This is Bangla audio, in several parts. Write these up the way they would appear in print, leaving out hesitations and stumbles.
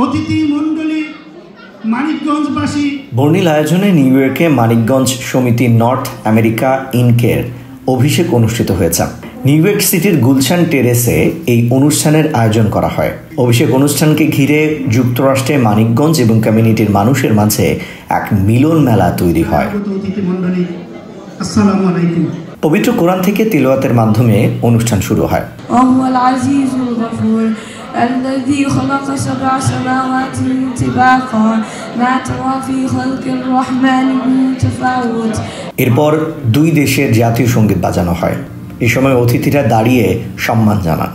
অতিথি মণ্ডলী, মানিকগঞ্জবাসী। বর্ণিল আয়োজনে নিউ ইয়র্কে মানিকগঞ্জ সমিতি নর্থ আমেরিকা ইনকের অভিষেক অনুষ্ঠিত হয়েছে। নিউ ইয়র্ক সিটির গুলশান টেরেসে এই অনুষ্ঠানের আয়োজন করা হয়। অভিষেক অনুষ্ঠানকে ঘিরে যুক্তরাষ্ট্রে মানিকগঞ্জ এবং কমিউনিটির মানুষের মাঝে এক মিলন মেলা তৈরি হয়। পবিত্র কোরআন থেকে তিলাওয়াতের মাধ্যমে অনুষ্ঠান শুরু হয়। الذي خلق سبع سماوات طباقا ما ترى في خلق الرحمن من تفاوت। এরপর দুই দেশের জাতীয় সঙ্গীত বাজানো হয়। এই সময় অতিথিরা দাঁড়িয়ে সম্মান জানান।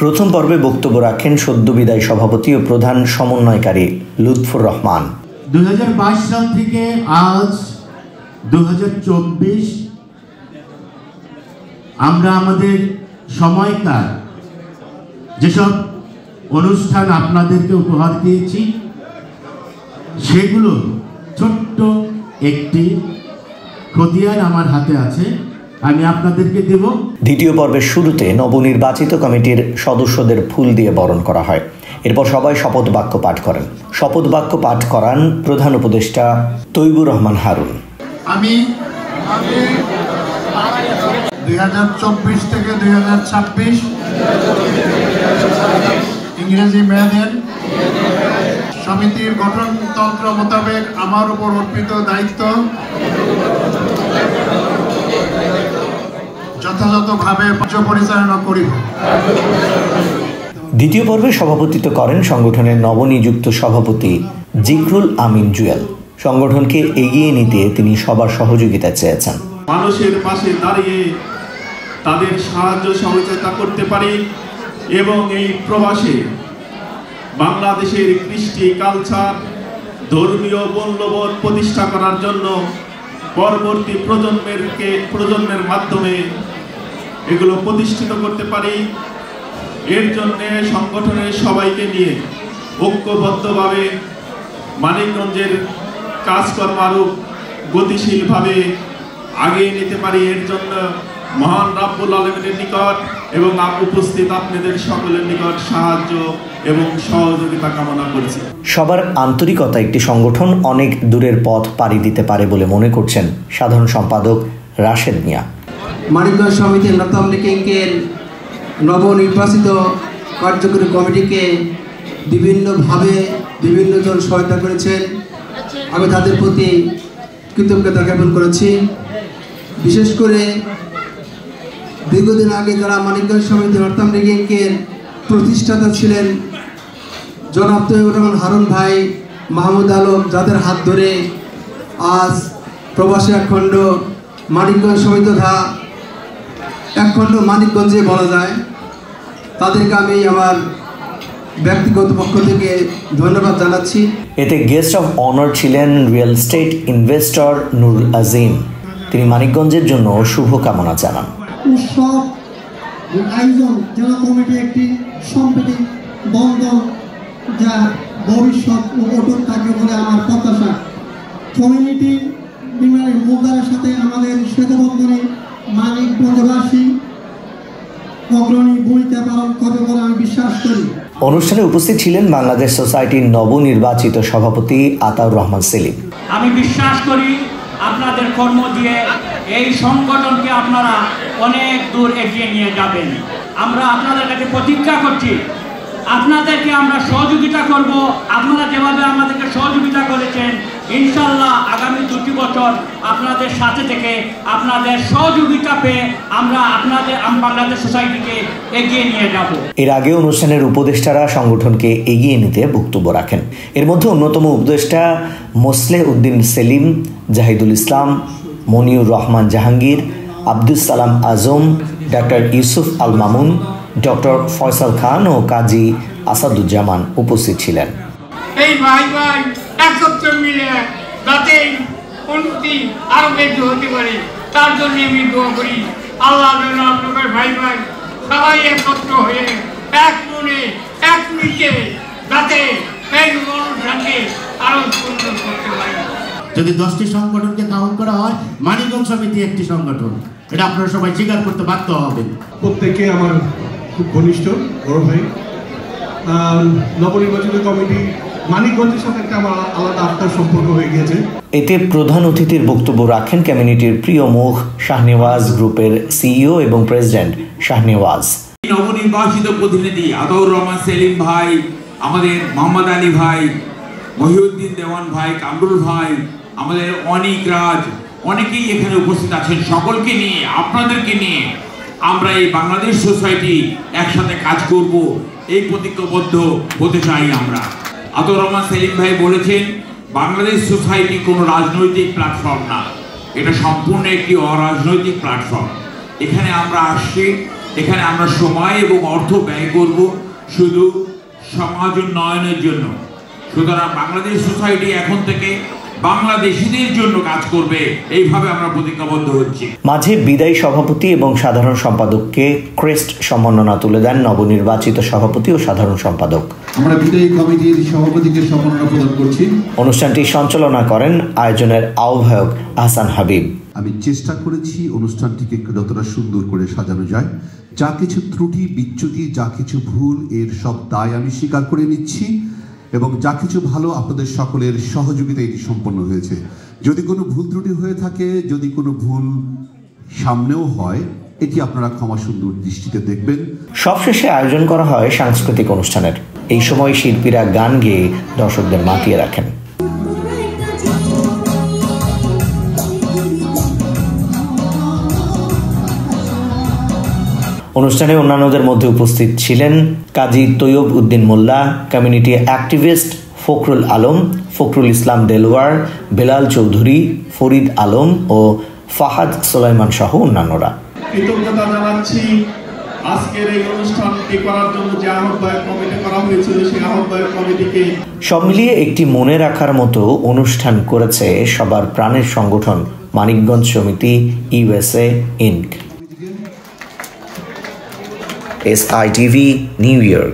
প্রথম পর্বে বক্তব্য রাখেন সদ্যবিদায়ী সভাপতি ও প্রধান সমন্বয়কারী লুৎফুর রহমান। 2022 সাল থেকে আজ 2024 আমরা আমাদের সময়কার যেসব অনুষ্ঠান আপনাদেরকে উপহার দিয়েছি সেগুলো ছোট্ট একটি খতিয়ান আমার হাতে আছে, আমি আপনাদেরকে দেব। দ্বিতীয় পর্বের শুরুতে নবনির্বাচিত কমিটির সদস্যদের ফুল দিয়ে বরণ করা হয়। এরপর সবাই শপথ বাক্য পাঠ করেন। শপথ বাক্য পাঠ করান প্রধান উপদেষ্টা তৈবুর রহমান হারুন। আমি 2024 থেকে 2026 ইংরেজি মেয়াদের সমিতির গঠনতন্ত্র মোতাবেক আমার উপর অর্পিত দায়িত্ব যথাযথভাবে পরিচালনা করিব। দ্বিতীয় পর্বে সভাপতিত্ব করেন সংগঠনের নবনিযুক্ত সভাপতি জিকরুল আমিন জুয়েল। সংগঠনকে এগিয়ে নিতে তিনি সবার সহযোগিতা চেয়েছেন। মানুষের পাশে দাঁড়িয়ে তাদের সাহায্য সহযোগিতা করতে পারি এবং এই প্রবাসে বাংলাদেশের কৃষ্টি কালচার ধর্মীয় মূল্যবোধ প্রতিষ্ঠা করার জন্য পরবর্তী প্রজন্মের মাধ্যমে এগুলো প্রতিষ্ঠিত করতে পারি। এর জন্য সংগঠনের সবাইকে নিয়ে ঐক্যবদ্ধভাবে মানিকগঞ্জের কাজকর্ম আরও গতিশীলভাবে আগিয়ে নিতে পারি। এর জন্য মহান রাব্বুল আলামিনের নিকট এবং উপস্থিত আপনাদের সকলের নিকট সাহায্য এবং সহযোগিতা কামনা করছি। সবার আন্তরিকতা একটি সংগঠন অনেক দূরের পথ পাড়ি দিতে পারে বলে মনে করছেন সাধারণ সম্পাদক রাশেদ মিয়া। মানিকগঞ্জ সমিতির নর্থ আমেরিকা ইনকের নবনির্বাচিত কার্যকরী কমিটিকে বিভিন্নভাবে বিভিন্নজন সহায়তা করেছেন, আমি তাদের প্রতি কৃতজ্ঞতা জ্ঞাপন করেছি। বিশেষ করে দীর্ঘদিন আগে যারা মানিকগঞ্জ সমিতি নর্থ আমেরিকা ইনকের প্রতিষ্ঠাতা ছিলেন জনাব তৈবুর রহমান হারুন ভাই, মাহমুদ আলম, যাদের হাত ধরে আজ প্রবাসী একখণ্ড মানিকগঞ্জ সমিতি তথা একখণ্ড মানিকগঞ্জে বলা যায়, তাদেরকে আমি আমার ব্যক্তিগত পক্ষ থেকে ধন্যবাদ জানাচ্ছি। এতে গেস্ট অফ অনার ছিলেন রিয়েল এস্টেট ইনভেস্টর নুরুল আজিম। তিনি মানিকগঞ্জের জন্য শুভকামনা জানান। উৎসব আয়োজন জেলা কমিটি একটি সম্প্রীতি বন্ধন যা ভবিষ্যৎ ও অটুট থাকবে বলে আমার প্রত্যাশা। কমিউনিটি মুদ্রার সাথে আমাদের শ্বেতবন্ধনে মানিকগঞ্জবাসী অগ্রণী ভূমিকা পালন করবে বলে আমি বিশ্বাস করি। অনুষ্ঠানে উপস্থিত ছিলেন বাংলাদেশ সোসাইটির নবনির্বাচিত সভাপতি আতাউর রহমান সেলিম। আমি বিশ্বাস করি আপনাদের কর্ম দিয়ে এই সংগঠনকে আপনারা অনেক দূর এগিয়ে নিয়ে যাবেন। আমরা আপনাদের কাছে প্রতিজ্ঞা করছি, আপনাদেরকে আমরা সহযোগিতা করব। আপনারা যেভাবে আমাদেরকে সহযোগিতা করেছেন, ইনশাল্লাহ আগামী 2 বছর আপনাদের সাথে থেকে আপনাদের সহযোগিতা পেয়ে আমরা বাংলাদেশ সোসাইটিকে এগিয়ে নিয়ে যাব। এর আগে অনুষ্ঠানের উপদেষ্টারা সংগঠনকে এগিয়ে নিতে বক্তব্য রাখেন। এর মধ্যে অন্যতম উপদেষ্টা মোসলেহ উদ্দিন সেলিম, জাহিদুল ইসলাম, মনিউর রহমান জাহাঙ্গীর, আব্দুস সালাম আজম, ডক্টর ইউসুফ আল মামুন, ডক্টর ফয়সাল খান ও কাজী আসাদুজ্জামান উপস্থিত ছিলেন। এই ভাই ভাই একত্রে মিলে যাতে উন্নতি আরো বেশি হতে পারে তার জন্য আমি দোয়া করি। আল্লাহ যেন আপনাদের ভাই ভাই সবাই একত্র হয়ে এক মনে এক মিটে যাতে এই অনুষ্ঠানকে আরো সুন্দর করতে পারে। যদি 10টি সংগঠনকে কাউন্ট করা হয়, মানিকগঞ্জ সমিতি একটি সংগঠন। এটা আপনারা সবাই স্বীকার করতে বাধ্য হবেন। প্রত্যেকে আমার খুব ঘনিষ্ঠ বড় ভাই। নবনির্বাচিত কমিটি মানিকগঞ্জের সাথে একটা আমার আলাদা আত্মার সম্পর্ক হয়ে গিয়েছে। এতে প্রধান অতিথির বক্তব্য রাখেন কমিউনিটির প্রিয় মুখ শাহনেওয়াজ গ্রুপের সিইও এবং প্রেসিডেন্ট শাহনেওয়াজ। নবনির্বাচিত প্রতিনিধি আতাউর রহমান সেলিম ভাই, আমাদের মোহাম্মদ আলী ভাই, মহিউদ্দিন দেওয়ান ভাই, কামরুল ভাই, আমাদের অনিক রাজ, অনেকেই এখানে উপস্থিত আছেন। সকলকে নিয়ে, আপনাদেরকে নিয়ে আমরা এই বাংলাদেশ সোসাইটি একসাথে কাজ করব, এই প্রতিজ্ঞাবদ্ধ হতে চাই আমরা। আতাউর রহমান সেলিম ভাই বলেছেন, বাংলাদেশ সোসাইটি কোনো রাজনৈতিক প্ল্যাটফর্ম না, এটা সম্পূর্ণ একটি অরাজনৈতিক প্ল্যাটফর্ম। এখানে আমরা আসছি, এখানে আমরা সময় এবং অর্থ ব্যয় করব শুধু সমাজ উন্নয়নের জন্য। সুতরাং বাংলাদেশ সোসাইটি এখন থেকে বাংলাদেশিদের জন্য কাজ করবে, এইভাবে আমরা প্রতিজ্ঞাবদ্ধ হচ্ছি। মাঝে বিদায়ী সভাপতি এবং সাধারণ সম্পাদককে ক্রেস্ট সম্মাননা তুলে দেন নবনির্বাচিত সভাপতি ও সাধারণ সম্পাদক। আমরা বিদায়ী কমিটির সভাপতিকে সম্মাননা প্রদান করছি। অনুষ্ঠানটি সঞ্চালনা করেন আয়োজনের আহ্বায়ক আহসান হাবিব। আমি চেষ্টা করেছি অনুষ্ঠানটিকে যতটা সুন্দর করে সাজানো যায়। যা কিছু ত্রুটি বিচ্যুতি, যা কিছু ভুল, এর সব দায় আমি স্বীকার করে নিচ্ছি এবং যা কিছু ভালো আপনাদের সকলের সহযোগিতা এটি সম্পন্ন হয়েছে। যদি কোনো ভুল ত্রুটি হয়ে থাকে, যদি কোনো ভুল সামনেও হয়, এটি আপনারা ক্ষমা সুন্দর দৃষ্টিতে দেখবেন। সবশেষে আয়োজন করা হয় সাংস্কৃতিক অনুষ্ঠানের। এই সময় শিল্পীরা গান গেয়ে দর্শকদের মাতিয়ে রাখেন। অনুষ্ঠানে অন্যান্যদের মধ্যে উপস্থিত ছিলেন কাজী তৈয়ব উদ্দিন মোল্লা, কমিউনিটি অ্যাক্টিভিস্ট ফখরুল আলম, ফখরুল ইসলাম দেলওয়ার, বেলাল চৌধুরী, ফরিদ আলম ও ফাহাদ সুলাইমান সহ অন্যান্যরা। কৃতজ্ঞতা জানাচ্ছি আজকের এই অনুষ্ঠানটি করার জন্য যে আহ্বায়ক কমিটি করা হয়েছিল, সেই আহ্বায়ক কমিটিকে। সব মিলিয়ে একটি মনে রাখার মতো অনুষ্ঠান করেছে সবার প্রাণের সংগঠন মানিকগঞ্জ সমিতি USA Inc. SITV New York।